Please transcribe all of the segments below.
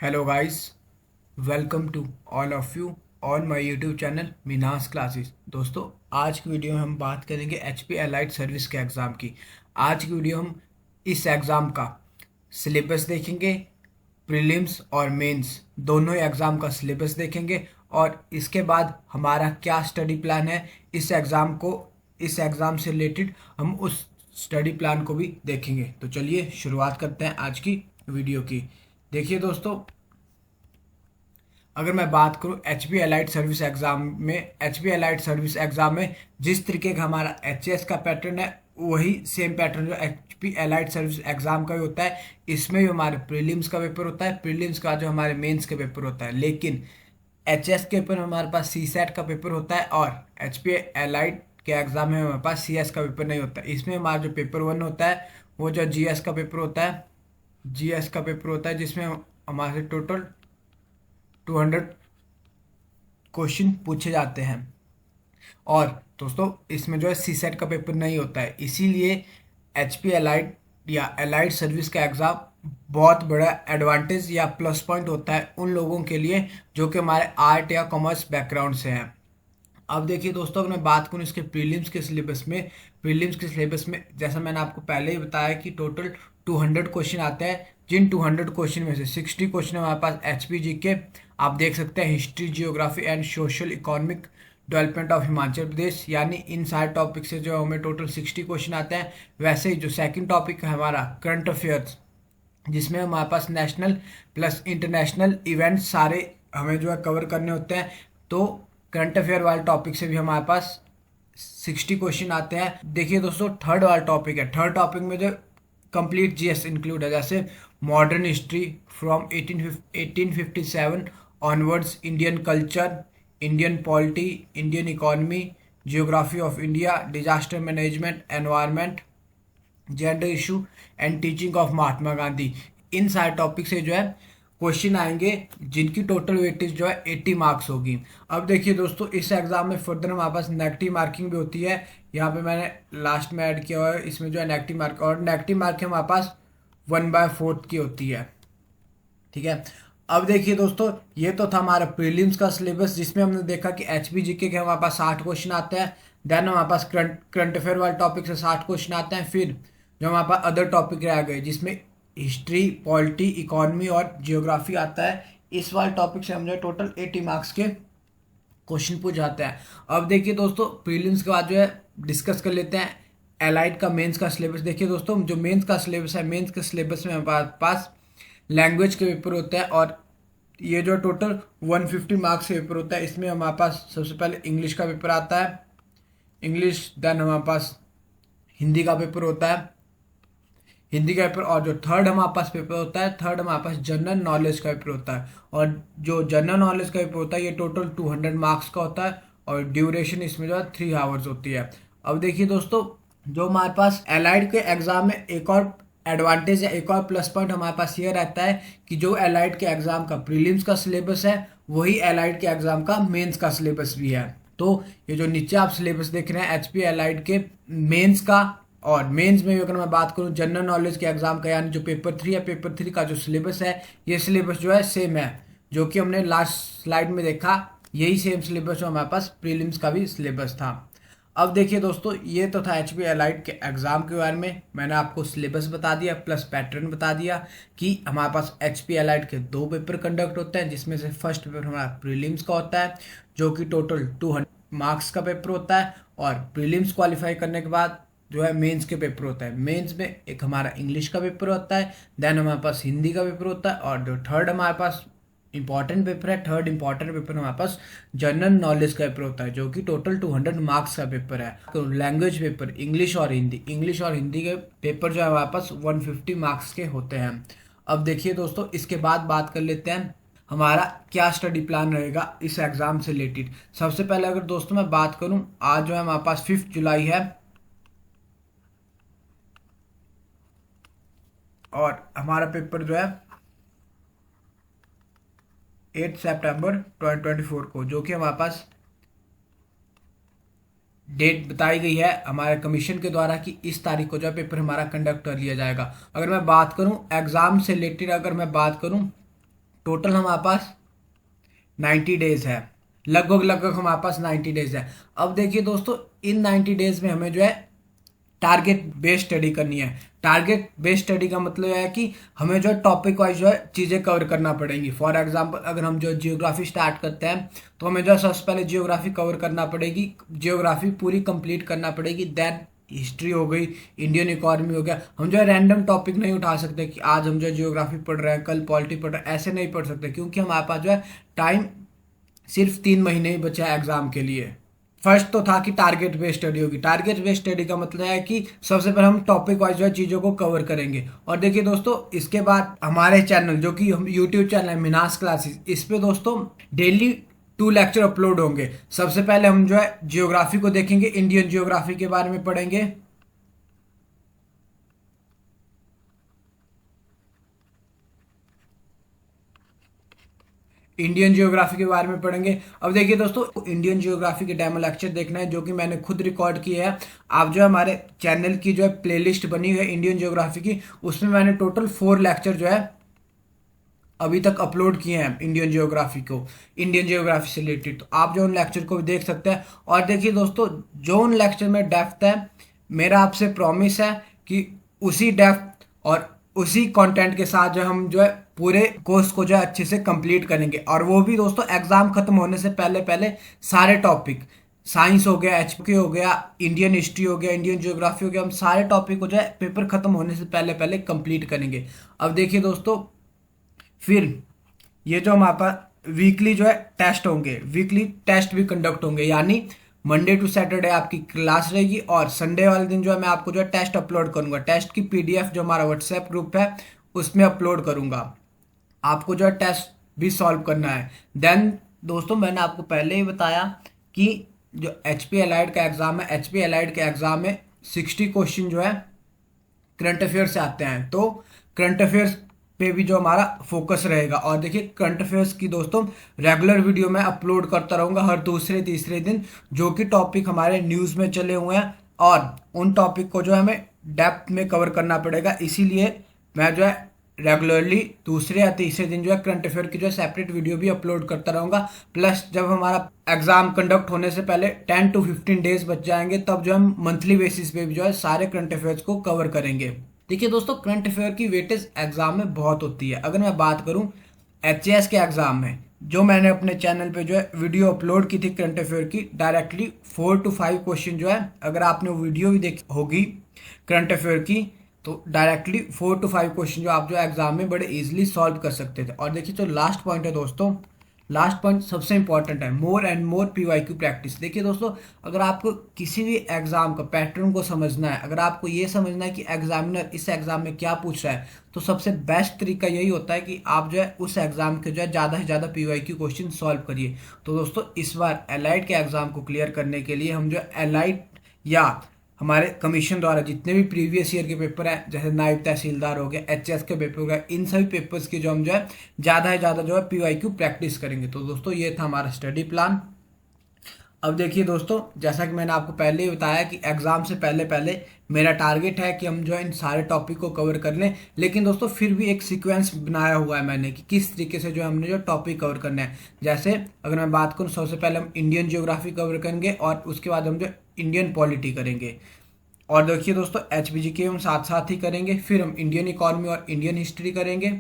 Hello guys, welcome to all of you on my YouTube channel Meena's classes. दोस्तों, आज की video में हम बात करेंगे एचपी एलाइड सर्विस के एग्ज़ाम की। आज की वीडियो हम इस एग्ज़ाम का सिलेबस देखेंगे। प्रीलिम्स और मेंस दोनों ही एग्ज़ाम का सिलेबस देखेंगे और इसके बाद हमारा क्या स्टडी प्लान है इस एग्ज़ाम से रिलेटेड हम उस स्टडी प्लान को भी देखेंगे। तो चलिए शुरुआत करते हैं आज की वीडियो की। देखिए दोस्तों, अगर मैं बात करूं H P allied service exam में जिस तरीके का हमारा एच का पैटर्न है, वही सेम पैटर्न जो H P allied service exam का भी होता है। इसमें भी हमारे प्रीलिम्स का पेपर होता है, प्रीलिम्स का जो हमारे मेंस का पेपर होता है। लेकिन एच के पेपर में हमारे पास सी सेट का पेपर होता है और एच पी एलाइड के एग्जाम में हमारे पास सी एस का पेपर नहीं होता है। इसमें हमारा जो पेपर वन होता है वो जो जी एस का पेपर होता है, जिसमें हमारे टोटल 200 क्वेश्चन पूछे जाते हैं। और दोस्तों, इसमें जो है सी सेट का पेपर नहीं होता है, इसीलिए एच पी एलाइड या एलाइड सर्विस का एग्ज़ाम बहुत बड़ा एडवांटेज या प्लस पॉइंट होता है उन लोगों के लिए जो कि हमारे आर्ट या कॉमर्स बैकग्राउंड से हैं। अब देखिए दोस्तों, अगर मैं बात करूँ इसके प्रीलिम्स के सिलेबस में जैसा मैंने आपको पहले ही बताया कि टोटल 200 क्वेश्चन आते हैं, जिन 200 क्वेश्चन में से 60 क्वेश्चन हमारे पास एचपीजी के आप देख सकते हैं, history, geography and social economic development of Himachal Pradesh, यानी इन सारे टॉपिक से जो हमें टोटल 60 क्वेश्चन आते हैं। वैसे ही जो सेकंड टॉपिक है हमारा करंट अफेयर्स, जिसमें हमारे पास नेशनल प्लस इंटरनेशनल इवेंट्स सारे हमें जो है कवर करने होते हैं। तो करंट अफेयर वाले टॉपिक से भी हमारे पास 60 क्वेश्चन आते हैं। देखिए दोस्तों, थर्ड वाला टॉपिक है, थर्ड टॉपिक में जो कंप्लीट जीएस इंक्लूड है, जैसे modern history from 1857 onwards, Indian culture, Indian polity, Indian economy, geography of India, disaster management, environment, gender issue and teaching of Mahatma Gandhi. इन सारे टॉपिक से जो है क्वेश्चन आएंगे जिनकी टोटल वेटेज जो है 80 मार्क्स होगी। अब देखिए दोस्तों, इस एग्जाम में फर्दर हमारे पास नेगेटिव मार्किंग भी होती है। यहाँ पे मैंने लास्ट में ऐड किया हुआ है, इसमें जो है नेगेटिव मार्क, और नेगेटिव मार्किंग हमारे पास 1/4 की होती है। ठीक है। अब देखिए दोस्तों, ये तो था हमारा प्रीलिम्स का सिलेबस, जिसमें हमने देखा कि एचपीजीके के हमारे पास 60 क्वेश्चन आते हैं। देन हमारे पास करंट अफेयर वाले टॉपिक से 60 क्वेश्चन आते हैं। फिर जो हमारे पास अदर टॉपिक रह गए, जिसमें हिस्ट्री, पॉलिटी, इकोनॉमी और जियोग्राफी आता है, इस वाले टॉपिक से हम जो टोटल 80 मार्क्स के क्वेश्चन पूछ जाते हैं। अब देखिए दोस्तों, प्रीलिम्स के बाद जो है डिस्कस कर लेते हैं एलाइड का मेंस का सिलेबस। देखिए दोस्तों, जो मेंस का सिलेबस है, मेंस के सिलेबस में हमारे पास लैंग्वेज के पेपर होते हैं और ये जो टोटल 150 मार्क्स के पेपर होता है। इसमें हमारे पास सबसे पहले इंग्लिश का पेपर आता है, इंग्लिश। देन हमारे पास हिंदी का पेपर होता है, हिंदी का पेपर। और जो थर्ड हमारे पास पेपर होता है, थर्ड हमारे पास जनरल नॉलेज का पेपर होता है। और जो जनरल नॉलेज का पेपर होता है, ये टोटल 200 मार्क्स का होता है और ड्यूरेशन इसमें जो है 3 आवर्स होती है। अब देखिए दोस्तों, जो हमारे पास एलाइड के एग्जाम में एक और एडवांटेज या एक और प्लस पॉइंट हमारे पास ये रहता है कि जो एलाइड के एग्जाम का प्रीलिम्स का सिलेबस है, वही एलाइड के एग्जाम का मेंस का सिलेबस भी है। तो ये जो नीचे आप सिलेबस देख रहे हैं एचपी एलाइड के मेंस का, और मेंस में अगर मैं बात करूं जनरल नॉलेज के एग्जाम का, यानी जो पेपर 3 है, पेपर 3 का जो सिलेबस है, ये सिलेबस जो है सेम है, जो कि हमने लास्ट स्लाइड में देखा। यही सेम सिलेबस जो हमारे पास प्रीलिम्स का भी सिलेबस था। अब देखिए दोस्तों, ये तो था एचपी एलाइड के एग्जाम के बारे में। मैंने आपको सिलेबस बता दिया प्लस पैटर्न बता दिया कि हमारे पास एचपी एलाइड के 2 पेपर कंडक्ट होते हैं, जिसमें से फर्स्ट पेपर हमारा प्रीलिम्स का होता है, जो कि टोटल 200 मार्क्स का पेपर होता है। और प्रीलिम्स क्वालिफाई करने के बाद जो है मेंस के पेपर होता है। मेंस में एक हमारा इंग्लिश का पेपर होता है, देन हमारे पास हिंदी का पेपर होता है, और जो थर्ड हमारे पास इंपॉर्टेंट पेपर है, थर्ड इंपॉर्टेंट पेपर हमारे पास जनरल नॉलेज का पेपर होता है, जो कि टोटल 200 मार्क्स का पेपर है। तो लैंग्वेज पेपर इंग्लिश और हिंदी के पेपर जो है हमारे पास 150 मार्क्स के होते हैं। अब देखिए दोस्तों, इसके बाद बात कर लेते हैं हमारा क्या स्टडी प्लान रहेगा इस एग्जाम से रिलेटेड। सबसे पहले अगर दोस्तों मैं बात करूं, आज जो है हमारे पास 5 जुलाई है और हमारा पेपर जो है 8 सितंबर 2024 को, जो कि हमारे पास डेट बताई गई है हमारे कमीशन के द्वारा कि इस तारीख को जो है पेपर हमारा कंडक्ट कर लिया जाएगा। अगर मैं बात करूं एग्जाम से रिलेटेड, अगर मैं बात करूं टोटल हमारे पास 90 डेज है, लगभग लगभग हमारे पास 90 डेज है। अब देखिए दोस्तों, इन 90 डेज में हमें जो है टारगेट बेस्ड स्टडी करनी है। टारगेट बेस्ड स्टडी का मतलब है कि हमें जो है टॉपिक वाइज जो है चीज़ें कवर करना पड़ेंगी। फॉर एग्जांपल अगर हम जो जियोग्राफी स्टार्ट करते हैं तो हमें जो है सबसे पहले जियोग्राफी कवर करना पड़ेगी, जियोग्राफी पूरी कंप्लीट करना पड़ेगी। देन हिस्ट्री हो गई, इंडियन इकोनॉमी हो गया। हम जो है रैंडम टॉपिक नहीं उठा सकते कि आज हम जो है जियोग्राफी पढ़ रहे हैं, कल पॉलिटी पढ़ रहे हैं, ऐसे नहीं पढ़ सकते, क्योंकि हमारे पास जो है टाइम सिर्फ 3 महीने ही बचा है एग्जाम के लिए। फर्स्ट तो था कि टारगेट बेस्ड स्टडी होगी। टारगेट बेस्ड स्टडी का मतलब है कि सबसे पहले हम टॉपिक वाइज जो है चीज़ों को कवर करेंगे। और देखिए दोस्तों, इसके बाद हमारे चैनल जो कि हम यूट्यूब चैनल है मिनास क्लासेस, इस पे दोस्तों डेली 2 लेक्चर अपलोड होंगे। सबसे पहले हम जो है जियोग्राफी को देखेंगे, इंडियन जियोग्राफी के बारे में पढ़ेंगे। इंडियन जियोग्राफी के बारे में पढ़ेंगे। अब देखिए दोस्तों, इंडियन जियोग्राफी के डेमो लेक्चर देखना है जो कि मैंने खुद रिकॉर्ड किया है। आप जो है हमारे चैनल की जो है प्लेलिस्ट बनी हुई है इंडियन जियोग्राफी की, उसमें मैंने टोटल 4 लेक्चर जो है अभी तक अपलोड किए हैं इंडियन जियोग्राफी को, इंडियन जियोग्राफी से रिलेटेड। तो आप जो उन लेक्चर को भी देख सकते हैं। और देखिए दोस्तों, जो उन लेक्चर में डेप्थ है, मेरा आपसे प्रॉमिस है कि उसी डेप्थ और उसी कंटेंट के साथ जो हम जो है पूरे कोर्स को जो है अच्छे से कंप्लीट करेंगे। और वो भी दोस्तों एग्जाम खत्म होने से पहले पहले सारे टॉपिक, साइंस हो गया, एचके हो गया, इंडियन हिस्ट्री हो गया, इंडियन ज्योग्राफी हो गया, हम सारे टॉपिक को जो है पेपर खत्म होने से पहले पहले कंप्लीट करेंगे। अब देखिए दोस्तों, फिर ये जो हमारे पास वीकली जो है टेस्ट होंगे, वीकली टेस्ट भी कंडक्ट होंगे, यानी मंडे टू सैटरडे आपकी क्लास रहेगी और संडे वाले दिन जो है मैं आपको जो है टेस्ट अपलोड करूंगा। टेस्ट की पीडीएफ जो हमारा व्हाट्सएप ग्रुप है उसमें अपलोड करूंगा। आपको जो है टेस्ट भी सॉल्व करना है। देन दोस्तों, मैंने आपको पहले ही बताया कि जो एचपी एलाइड का एग्जाम है, एचपी एलाइड के एग्जाम में 60 क्वेश्चन जो है करंट अफेयर से आते हैं। तो करंट अफेयर्स पे भी जो हमारा फोकस रहेगा। और देखिए, करंट अफेयर्स की दोस्तों रेगुलर वीडियो मैं अपलोड करता रहूंगा हर दूसरे तीसरे दिन, जो कि टॉपिक हमारे न्यूज़ में चले हुए हैं और उन टॉपिक को जो है हमें डेप्थ में कवर करना पड़ेगा। इसीलिए मैं जो है रेगुलरली दूसरे या तीसरे दिन जो है करंट अफेयर की जो है सेपरेट वीडियो भी अपलोड करता रहूंगा। प्लस जब हमारा एग्जाम कंडक्ट होने से पहले 10 to 15 डेज बच जाएंगे, तब जो हम मंथली बेसिस पे भी जो है सारे करंट अफेयर्स को कवर करेंगे। देखिए दोस्तों, करंट अफेयर की वेटेज एग्जाम में बहुत होती है। अगर मैं बात करूं एचएएस के एग्जाम में, जो मैंने अपने चैनल पे जो है वीडियो अपलोड की थी करंट अफेयर की, डायरेक्टली 4 to 5 क्वेश्चन जो है, अगर आपने वीडियो भी देखी होगी करंट अफेयर की, तो डायरेक्टली 4 to 5 क्वेश्चन जो आप जो एग्जाम में बड़े इजीली सॉल्व कर सकते थे। और देखिए, जो लास्ट पॉइंट है दोस्तों, लास्ट पॉइंट सबसे इंपॉर्टेंट है, more and more PYQ practice. देखिए दोस्तों, अगर आपको किसी भी एग्जाम का पैटर्न को समझना है, अगर आपको ये समझना है कि एग्जामिनर इस एग्जाम में क्या पूछ रहा है, तो सबसे बेस्ट तरीका यही होता है कि आप जो है उस एग्जाम के जो है ज़्यादा से ज़्यादा पीवाईक्यू क्वेश्चन सॉल्व करिए। तो दोस्तों, इस बार एलाइड के एग्जाम को क्लियर करने के लिए हम जो एलाइड या हमारे कमीशन द्वारा जितने भी प्रीवियस ईयर के पेपर हैं, जैसे नायब तहसीलदार हो गया, एचएस के पेपर हो गया, इन सभी पेपर्स की जो हम जो है ज़्यादा से ज़्यादा जो है पीवाईक्यू प्रैक्टिस करेंगे। तो दोस्तों, ये था हमारा स्टडी प्लान। अब देखिए दोस्तों, जैसा कि मैंने आपको पहले ही बताया कि एग्जाम से पहले पहले मेरा टारगेट है कि हम जो है इन सारे टॉपिक को कवर कर लें। लेकिन दोस्तों, फिर भी एक सीक्वेंस बनाया हुआ है मैंने कि किस तरीके से जो हमने जो टॉपिक कवर करना है। जैसे अगर मैं बात करूँ, सबसे पहले हम इंडियन जियोग्राफी कवर करेंगे और उसके बाद हम जो इंडियन पॉलिटी करेंगे। और देखिए दोस्तों, एचपीजी के हम साथ साथ ही करेंगे। फिर हम इंडियन इकोनॉमी और इंडियन हिस्ट्री करेंगे।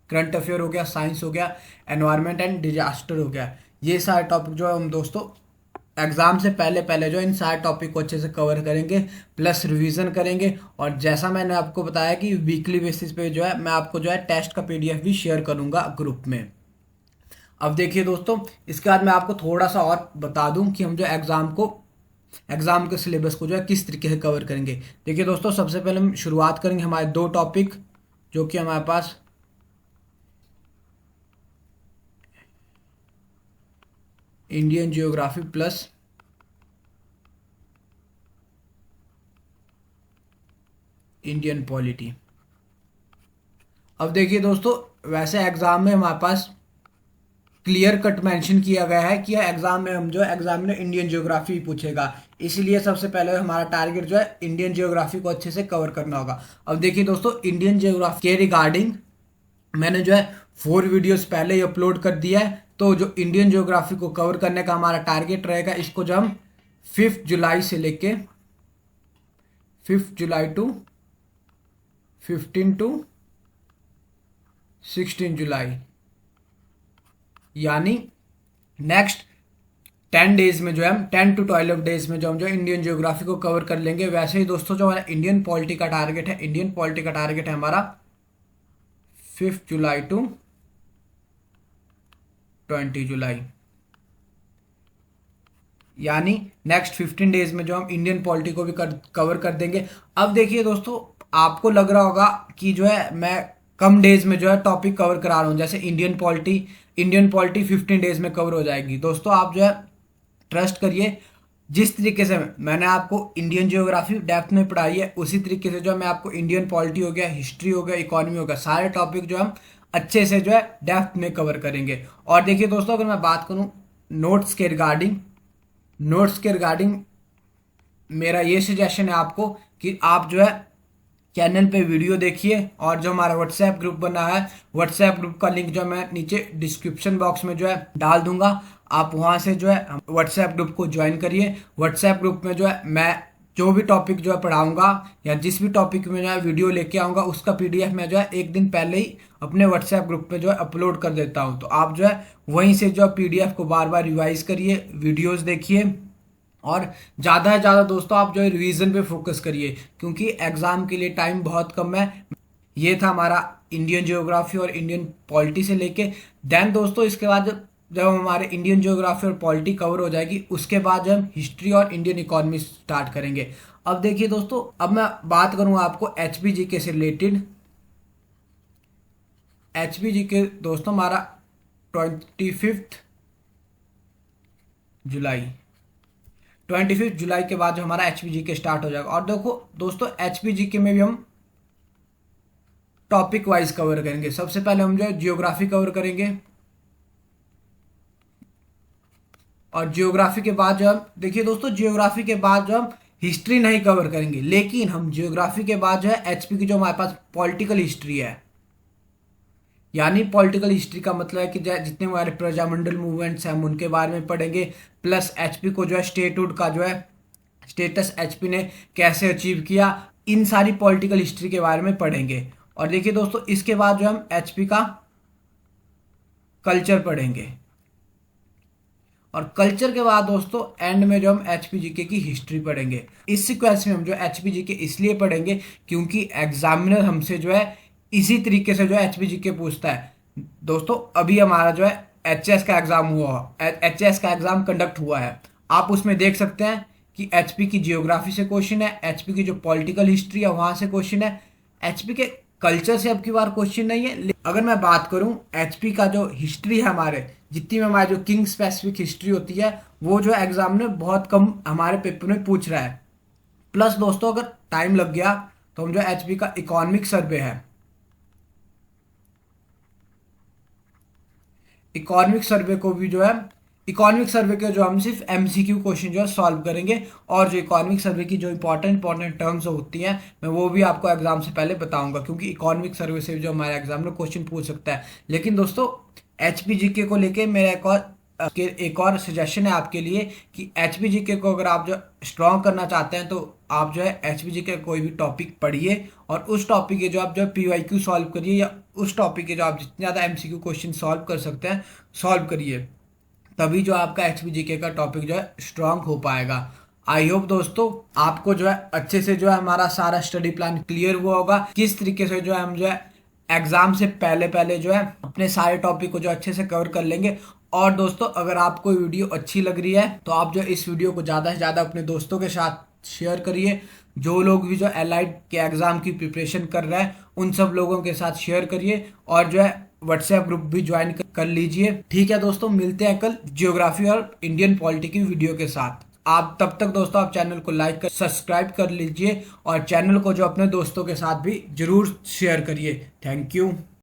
करंट अफेयर हो गया, साइंस हो गया, एनवायरनमेंट एंड डिजास्टर हो गया। ये सारे टॉपिक जो है हम दोस्तों एग्जाम से पहले पहले जो इन सारे टॉपिक को अच्छे से कवर करेंगे, प्लस रिवीजन करेंगे। और जैसा मैंने आपको बताया कि वीकली बेसिस पे जो है मैं आपको जो है टेस्ट का पीडीएफ भी शेयर करूंगा ग्रुप में। अब देखिए दोस्तों, इसके बाद मैं आपको थोड़ा सा और बता दूं कि हम जो एग्जाम के सिलेबस को जो है किस तरीके से कवर करेंगे। देखिए दोस्तों, सबसे पहले हम शुरुआत करेंगे हमारे 2 टॉपिक, जो कि हमारे पास Indian geography plus Indian polity. अब देखिए दोस्तों, वैसे एग्जाम में हमारे पास क्लियर कट मेंशन किया गया है कि एग्जाम में हम जो एग्जाम में इंडियन ज्योग्राफी पूछेगा, इसलिए सबसे पहले हमारा टारगेट जो है इंडियन ज्योग्राफी को अच्छे से कवर करना होगा। अब देखिए दोस्तों, इंडियन ज्योग्राफी के रिगार्डिंग मैंने जो है 4 वीडियोस पहले ही अपलोड कर दिया है। तो जो इंडियन ज्योग्राफी को कवर करने का हमारा टारगेट रहेगा, इसको जो हम 5 जुलाई से लेके 5 जुलाई टू 15 टू 16 जुलाई, यानी नेक्स्ट 10 डेज में जो है हम 10 to 12 डेज में जो हम जो इंडियन ज्योग्राफी को कवर कर लेंगे। वैसे ही दोस्तों जो हमारा इंडियन पॉलिटी का टारगेट है, इंडियन पॉलिटी का टारगेट है हमारा 5 जुलाई टू 20 जुलाई, यानी नेक्स्ट 15 डेज में जो हम इंडियन पॉलिटी को भी कवर कर देंगे। अब देखिए दोस्तों, आपको लग रहा होगा कि जो है मैं कम डेज में जो है टॉपिक कवर करा रहा हूँ, जैसे इंडियन पॉलिटी 15 डेज में कवर हो जाएगी। दोस्तों आप जो है ट्रस्ट करिए, जिस तरीके से मैंने आपको इंडियन ज्योग्राफी डेप्थ में पढ़ाई है, उसी तरीके से जो है मैं आपको इंडियन पॉलिटी हो गया, हिस्ट्री हो गया, इकोनॉमी हो गया, सारे टॉपिक जो हम अच्छे से जो है डेप्थ में कवर करेंगे। और देखिए दोस्तों, अगर मैं बात करूं नोट्स के रिगार्डिंग मेरा ये सजेशन है आपको कि आप जो है चैनल पे वीडियो देखिए, और जो हमारा व्हाट्सएप ग्रुप बना है, व्हाट्सएप ग्रुप का लिंक जो मैं नीचे डिस्क्रिप्शन बॉक्स में जो है डाल दूंगा, आप वहां से जो है व्हाट्सएप ग्रुप को ज्वाइन करिए। व्हाट्सएप ग्रुप में जो है मैं जो भी टॉपिक जो है पढ़ाऊंगा, या जिस भी टॉपिक में जो है वीडियो लेके आऊंगा, उसका पीडीएफ मैं जो है एक दिन पहले ही अपने व्हाट्सएप ग्रुप पे जो है अपलोड कर देता हूं। तो आप जो है वहीं से जो पीडीएफ को बार बार रिवाइज करिए, वीडियोस देखिए, और ज़्यादा से ज़्यादा दोस्तों आप जो है रिवीजन पे फोकस करिए, क्योंकि एग्जाम के लिए टाइम बहुत कम है। ये था हमारा इंडियन ज्योग्राफी और इंडियन पॉलिटी से लेके। देन दोस्तों इसके बाद जब हमारे इंडियन ज्योग्राफी और पॉलिटी कवर हो जाएगी, उसके बाद जब हम हिस्ट्री और इंडियन इकोनॉमी स्टार्ट करेंगे। अब देखिए दोस्तों, अब मैं बात करूंगा आपको एचपीजीके से रिलेटेड। एचपीजीके दोस्तों हमारा 25 जुलाई के बाद जो हमारा एचपीजीके स्टार्ट हो जाएगा। और देखो दोस्तों, एचपीजीके में भी हम टॉपिक वाइज कवर करेंगे। सबसे पहले हम जो है जियोग्राफी कवर करेंगे, और जियोग्राफी के बाद जो हम देखिए दोस्तों, जियोग्राफी के बाद जो हम हिस्ट्री नहीं कवर करेंगे, लेकिन हम जियोग्राफी के बाद जो है एचपी की जो हमारे पास पॉलिटिकल हिस्ट्री है, यानी पॉलिटिकल हिस्ट्री का मतलब है कि जितने हमारे प्रजामंडल मूवमेंट्स हैं हम उनके बारे में पढ़ेंगे, प्लस एचपी को जो है स्टेटहुड का जो है स्टेटस एचपी ने कैसे अचीव किया, इन सारी पॉलिटिकल हिस्ट्री के बारे में पढ़ेंगे। और देखिए दोस्तों, इसके बाद जो हम एचपी का कल्चर पढ़ेंगे, और कल्चर के बाद दोस्तों एंड में जो हम एचपीजीके की हिस्ट्री पढ़ेंगे। इस सीक्वेंस में हम जो एचपीजीके इसलिए पढ़ेंगे क्योंकि एग्जामिनर हमसे जो है इसी तरीके से जो है एचपीजीके पूछता है। दोस्तों अभी हमारा जो है एचएस का एग्जाम कंडक्ट हुआ है, आप उसमें देख सकते हैं कि एचपी की जियोग्राफी से क्वेश्चन है, एचपी की जो पॉलिटिकल हिस्ट्री है वहां से क्वेश्चन है, एचपी के कल्चर से अब की बार क्वेश्चन नहीं है। अगर मैं बात करूं एचपी का जो हिस्ट्री है, हमारे जितनी में हमारी जो किंग स्पेसिफिक हिस्ट्री होती है, वो जो एग्जाम में बहुत कम हमारे पेपर में पूछ रहा है। प्लस दोस्तों अगर टाइम लग गया तो हम जो एचपी का इकोनॉमिक सर्वे है, इकोनॉमिक सर्वे को भी जो है इकोनॉमिक सर्वे के जो हम सिर्फ एमसीक्यू क्वेश्चन जो है सॉल्व करेंगे, और जो इकोनॉमिक सर्वे की जो इंपॉर्टेंट टर्म्स होती हैं मैं वो भी आपको एग्जाम से पहले बताऊंगा, क्योंकि इकोनॉमिक सर्वे से जो हमारे एग्जाम में क्वेश्चन पूछ सकता है। लेकिन दोस्तों एचपीजीके को लेके मेरा एक और सजेशन है आपके लिए कि एचपीजीके को अगर आप जो स्ट्रॉन्ग करना चाहते हैं तो आप जो है एचपीजीके का कोई भी टॉपिक पढ़िए, और उस टॉपिक के जो आप जो पीवाईक्यू सॉल्व करिए, या उस टॉपिक के जो आप जितने ज़्यादा एमसीक्यू क्वेश्चन सॉल्व कर सकते हैं सॉल्व करिए, तभी जो आपका एचपीजीके का टॉपिक जो है स्ट्रांग हो पाएगा। आई होप दोस्तों आपको जो है अच्छे से जो है हमारा सारा स्टडी प्लान क्लियर हुआ होगा, किस तरीके से जो है हम जो है एग्जाम से पहले जो है अपने सारे टॉपिक को जो अच्छे से कवर कर लेंगे। और दोस्तों अगर आपको वीडियो अच्छी लग रही है तो आप जो इस वीडियो को ज़्यादा से ज़्यादा अपने दोस्तों के साथ शेयर करिए, जो लोग भी जो एलाइड के एग्जाम की प्रिपरेशन कर रहे हैं उन सब लोगों के साथ शेयर करिए, और जो है व्हाट्सएप ग्रुप भी ज्वाइन कर लीजिए। ठीक है दोस्तों, मिलते हैं कल जियोग्राफी और इंडियन पॉलिटी की वीडियो के साथ। आप तब तक दोस्तों आप चैनल को लाइक कर सब्सक्राइब कर लीजिए, और चैनल को जो अपने दोस्तों के साथ भी जरूर शेयर करिए। Thank you.